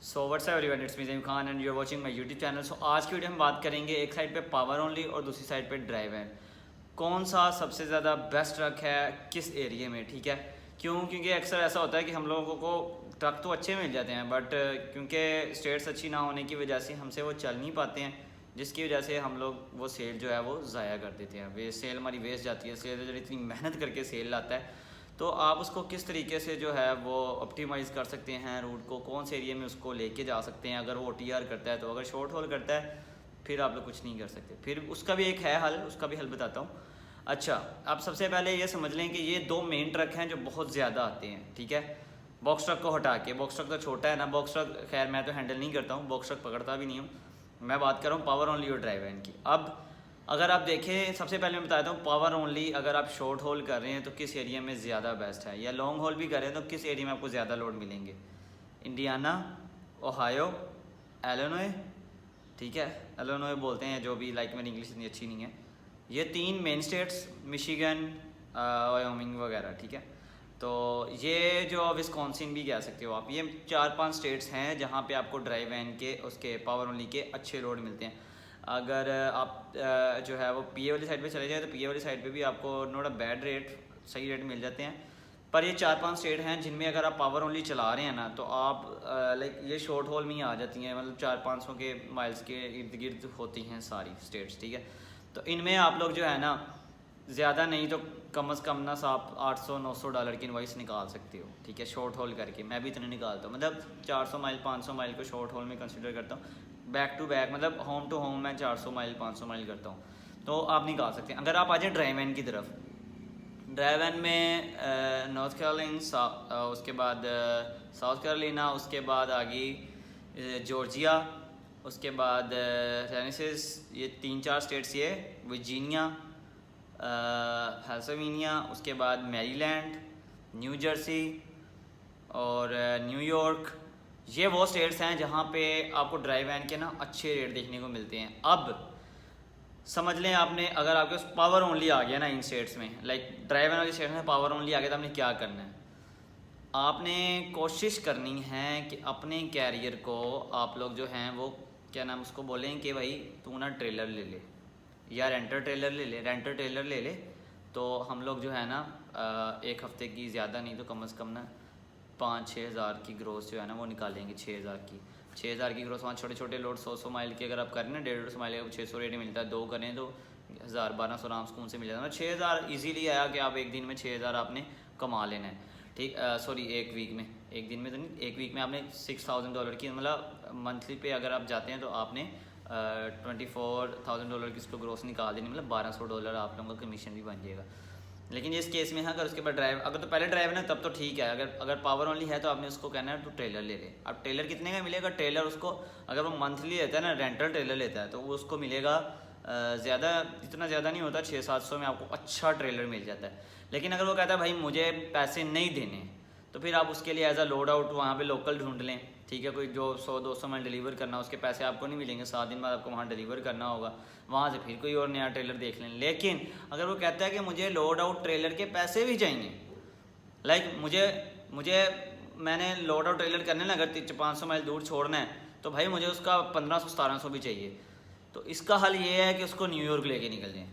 So what's up everyone, it's me Zaheem Khan and you are watching my YouTube channel. So आज की video हम बात करेंगे एक साइड पे पावर ओनली और दूसरी साइड पे ड्राइव इन। कौन सा सबसे ज़्यादा बेस्ट ट्रक है किस एरिया में, ठीक है। क्योंकि अक्सर ऐसा होता है कि हम लोगों को ट्रक तो अच्छे मिल जाते हैं बट क्योंकि स्टेट्स अच्छी ना होने की वजह से हमसे वो चल नहीं पाते हैं, जिसकी वजह से हम लोग वो सेल जो है वो ज़ाया कर देते हैं। वे सेल हमारी वेस्ट जाती है। सेल जो इतनी मेहनत करके सेल लाता है, तो आप उसको किस तरीके से जो है वो ऑप्टिमाइज़ कर सकते हैं, रूट को कौन से एरिया में उसको लेके जा सकते हैं। अगर वो टीआर करता है तो, अगर शॉर्ट होल करता है फिर आप लोग कुछ नहीं कर सकते। फिर उसका भी एक है हल, उसका भी हल बताता हूँ। अच्छा, आप सबसे पहले ये समझ लें कि ये दो मेन ट्रक हैं जो बहुत ज़्यादा आते हैं, ठीक है। बॉक्स ट्रक को हटा के, बॉक्स ट्रक तो छोटा है ना, बॉक्स ट्रक खैर मैं तो हैंडल नहीं करता हूँ, बॉक्स ट्रक पकड़ता भी नहीं हूँ। मैं बात कर रहा हूँ पावर ओनली और ड्राइव इन की। अब अगर आप देखें, सबसे पहले मैं बताता हूँ पावर ओनली अगर आप शॉर्ट होल कर रहे हैं तो किस एरिया में ज़्यादा बेस्ट है, या लॉन्ग होल भी कर रहे हैं तो किस एरिया में आपको ज़्यादा लोड मिलेंगे। इंडियाना, ओहायो, एलिनॉय, ठीक है। एलिनॉय बोलते हैं जो भी, लाइक मेरी इंग्लिश इतनी अच्छी नहीं है। ये तीन मेन स्टेट्स, मिशिगन, वायोमिंग वगैरह, ठीक है। तो ये जो विस्कॉन्सिन भी कह सकते हो आप, ये 4-5 स्टेट्स हैं जहाँ पे आपको ड्राइव इन के उसके पावर ओनली के अच्छे लोड मिलते हैं। अगर आप जो है वो पीए वाली साइड पे चले जाए तो पीए वाली साइड पे भी आपको नॉट अ बैड रेट, सही रेट मिल जाते हैं। पर ये 4-5 स्टेट हैं जिनमें अगर आप पावर ओनली चला रहे हैं ना, तो आप लाइक ये शॉर्ट होल में ही आ जाती हैं, मतलब 400-500 के माइल्स के इर्द गिर्द होती हैं सारी स्टेट्स, ठीक है। तो इनमें आप लोग जो है ना, ज़्यादा नहीं तो कम से कम ना आप $800-900 की इनवाइस निकाल सकते हो, ठीक है, शॉर्ट होल करके। मैं भी इतने निकालता हूँ, मतलब 400 माइल 500 माइल को शॉर्ट होल में कंसिडर करता हूँ। बैक टू बैक मतलब होम टू होम मैं 400 माइल 500 माइल करता हूँ, तो आप निकाल सकते हैं। अगर आप आ जाए ड्राइव इन की तरफ, ड्राइव इन में नॉर्थ कैरोलिना, उसके बाद साउथ कैरोलिना, उसके बाद आ गई जॉर्जिया, उसके बाद टेनेसी, ये 3-4 स्टेट्स, ये वर्जीनिया, पेंसिल्वेनिया, उसके बाद मैरीलैंड, न्यू जर्सी और न्यूयॉर्क। ये वो स्टेट्स हैं जहाँ पे आपको ड्राइव इन के ना अच्छे रेट देखने को मिलते हैं। अब समझ लें आपने, अगर आपके पास पावर ओनली आ गया ना इन स्टेट्स में, लाइक ड्राइव इन वाली स्टेट्स में पावर ओनली आ गया, तो आपने क्या करना है, आपने कोशिश करनी है कि अपने कैरियर को आप लोग जो हैं वो क्या नाम उसको बोलें कि भाई तू ना ट्रेलर ले ले या रेंटर ट्रेलर ले ले, रेंटर ट्रेलर ले ले। तो हम लोग जो है ना एक हफ़्ते की, ज़्यादा नहीं तो कम से कम ना 5-6 हज़ार की ग्रोस जो है ना वो निकालेंगे। 6 हज़ार की ग्रोस, वहाँ छोटे छोटे लोड 100 माइल के अगर आप करें ना, 150 माइल का 600 रेट मिलता है, 2 करें तो 1000-1200 आराम सुकून से मिल जाता है। 6 हज़ार ईजीली आया कि आप एक दिन में 6 हज़ार आपने कमा लेना है, ठीक। सॉरी, एक वीक में, एक दिन में तो नहीं, एक वीक में आपने $6000 की, मतलब मंथली पे अगर आप जाते हैं तो आपने $24,000 की उसको ग्रोस निकाल देनी, मतलब $1200 आप लोगों का कमीशन भी बन जाएगा। लेकिन इस केस में है, अगर उसके बाद ड्राइव, अगर तो पहले ड्राइव ना तब तो ठीक है। अगर पावर ओनली है तो आपने उसको कहना है तो ट्रेलर ले ले। अब ट्रेलर कितने का मिलेगा, ट्रेलर उसको अगर वो मंथली लेता है ना, रेंटल ट्रेलर लेता है, तो वो उसको मिलेगा ज़्यादा, इतना ज़्यादा नहीं होता, 600-700 में आपको अच्छा ट्रेलर मिल जाता है। लेकिन अगर वो कहता है भाई मुझे पैसे नहीं देने, तो फिर आप उसके लिए एज अ लोड आउट वहाँ पे लोकल ढूंढ लें, ठीक है। कोई जो 100-200 माइल डिलीवर करना, उसके पैसे आपको नहीं मिलेंगे, 7 दिन बाद आपको वहाँ डिलीवर करना होगा, वहाँ से फिर कोई और नया ट्रेलर देख लें। लेकिन अगर वो कहता है कि मुझे लोड आउट ट्रेलर के पैसे भी चाहिए, लाइक मुझे मैंने लोड आउट ट्रेलर करने ना, अगर 500 माइल दूर छोड़ना है तो भाई मुझे उसका 1500-1700 भी चाहिए। तो इसका हल ये है कि उसको न्यूयॉर्क लेके निकल जाएँ।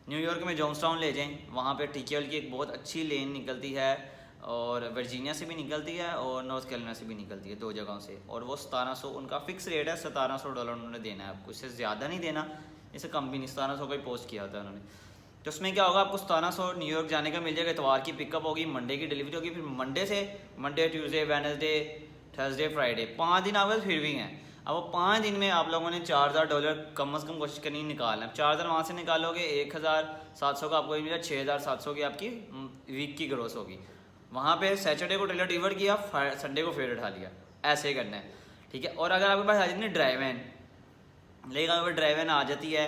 न्यूयॉर्क में जॉन्सटाउन ले जाएँ, वहाँ पे टीकेएल की एक बहुत अच्छी लेन निकलती है, और वर्जीनिया से भी निकलती है और नॉर्थ कैरोलिना से भी निकलती है, 2 जगहों से। और वो 1700 उनका फिक्स रेट है, $1700 उन्होंने देना है आपको, इससे ज़्यादा नहीं देना, इससे कम भी नहीं। 1700 का ही पोस्ट किया था उन्होंने। तो उसमें क्या होगा, आपको 1700 न्यूयॉर्क जाने का मिल जाएगा। इतवार की पिकअप होगी, मंडे की डिलीवरी होगी, फिर Monday Tuesday Wednesday Thursday Friday, 5 दिन आपके फिर भी हैं। अब वो 5 दिन में आप लोगों ने $4000 कम से कम कोशिश करनी निकालना है। 4000 वहाँ से निकालोगे, 1700 का आपको मिलेगा, 6700 की आपकी वीक की ग्रोस होगी। वहाँ पे सैटरडे को ट्रेलर डिलीवर किया, संडे को फेयर उठा लिया, ऐसे करना है, ठीक है। और अगर आपके पास आ जाती है ड्राइव इन, लेकिन अगर ड्राइव इन आ जाती है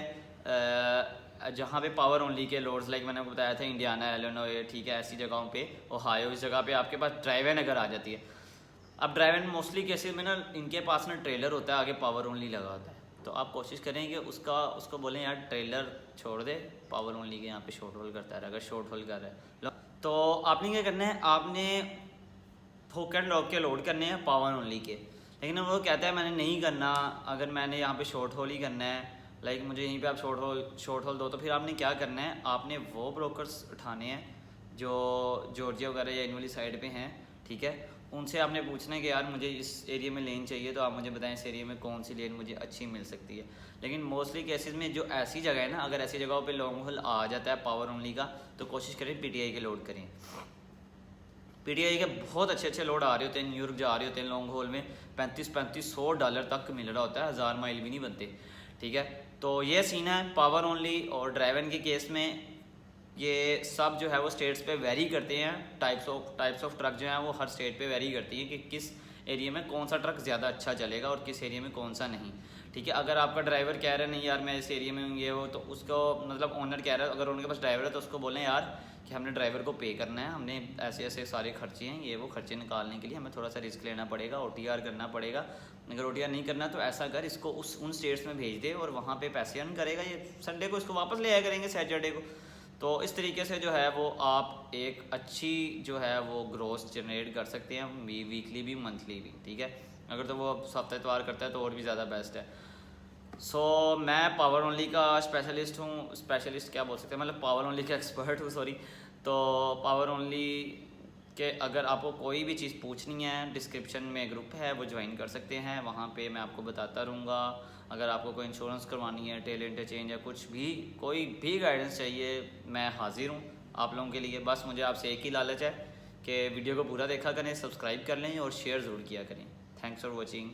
जहाँ पे पावर ओनली के लोड्स, लाइक मैंने आपको बताया था इंडियाना, इलिनॉय, ठीक है, ऐसी जगहों पे, ओहायो, इस जगह पे आपके पास ड्राइव इन अगर आ जाती है। अब ड्राइव इन मोस्टली केसेस में ना इनके पास ना ट्रेलर होता है, आगे पावर ओनली लगा होता है, तो आप कोशिश करें कि उसको बोलें यार ट्रेलर छोड़ दे, पावर ओनली के यहाँ पे शॉर्ट होल करता है, अगर शॉर्ट होल कर रहा है। तो आपने क्या करना है, आपने हुक एंड लॉक के लोड करने हैं पावर ओनली के, लेकिन वो कहता है मैंने नहीं करना, अगर मैंने यहाँ पे शॉर्ट होल ही करना है, लाइक मुझे यहीं पे आप शॉर्ट होल दो, तो फिर आपने क्या करना है, आपने वो ब्रोकर्स उठाने हैं जो जॉर्जिया वगैरह या इन वाली साइड पे हैं, ठीक है। उनसे आपने पूछना है कि यार मुझे इस एरिया में लेन चाहिए, तो आप मुझे बताएं इस एरिया में कौन सी लेन मुझे अच्छी मिल सकती है। लेकिन मोस्टली केसेस में जो ऐसी जगह है ना, अगर ऐसी जगहों पे लॉन्ग होल आ जाता है पावर ओनली का, तो कोशिश करें पीटीआई के लोड करें। पीटीआई के बहुत अच्छे अच्छे लोड आ रहे होते हैं, न्यूयॉर्क जा रहे होते हैं लॉन्ग होल में, $3500 तक मिल रहा होता है, 1000 माइल भी नहीं बनते, ठीक है। तो ये सीन है पावर ओनली और ड्राइवन के केस में। ये सब जो है वो स्टेट्स पे वेरी करते हैं, टाइप्स ऑफ ट्रक जो है वो हर स्टेट पे वेरी करती है कि किस एरिया में कौन सा ट्रक ज़्यादा अच्छा चलेगा और किस एरिया में कौन सा नहीं, ठीक है। अगर आपका ड्राइवर कह रहा है नहीं यार मैं इस एरिया में हूँ ये वो, तो उसको मतलब ओनर कह रहा है, अगर उनके पास ड्राइवर है तो उसको बोलें यार कि हमने ड्राइवर को पे करना है, हमने ऐसे ऐसे सारे खर्चे हैं, ये वो खर्चे निकालने के लिए हमें थोड़ा सा रिस्क लेना पड़ेगा, ओटीआर करना पड़ेगा। अगर ओटीआर नहीं करना तो ऐसा कर इसको उन स्टेट्स में भेज दे और वहाँ पे पैसे अर्न करेगा, ये संडे को इसको वापस ले आया करेंगे सैटरडे को। तो इस तरीके से जो है वो आप एक अच्छी जो है वो ग्रोथ जनरेट कर सकते हैं, वीकली भी मंथली भी, ठीक है। अगर तो वो हफ्ता इतवार करता है तो और भी ज़्यादा बेस्ट है। सो मैं पावर ओनली का स्पेशलिस्ट हूँ, स्पेशलिस्ट क्या बोल सकते हैं, मतलब पावर ओनली का एक्सपर्ट हूँ, सॉरी। तो पावर ओनली के अगर आपको कोई भी चीज़ पूछनी है, डिस्क्रिप्शन में ग्रुप है वो ज्वाइन कर सकते हैं, वहाँ पे मैं आपको बताता रहूँगा। अगर आपको कोई इंश्योरेंस करवानी है, टेल इंटरचेंज या कुछ भी, कोई भी गाइडेंस चाहिए, मैं हाजिर हूँ आप लोगों के लिए। बस मुझे आपसे एक ही लालच है कि वीडियो को पूरा देखा करें, सब्सक्राइब कर लें और शेयर ज़रूर किया करें। Thanks for watching.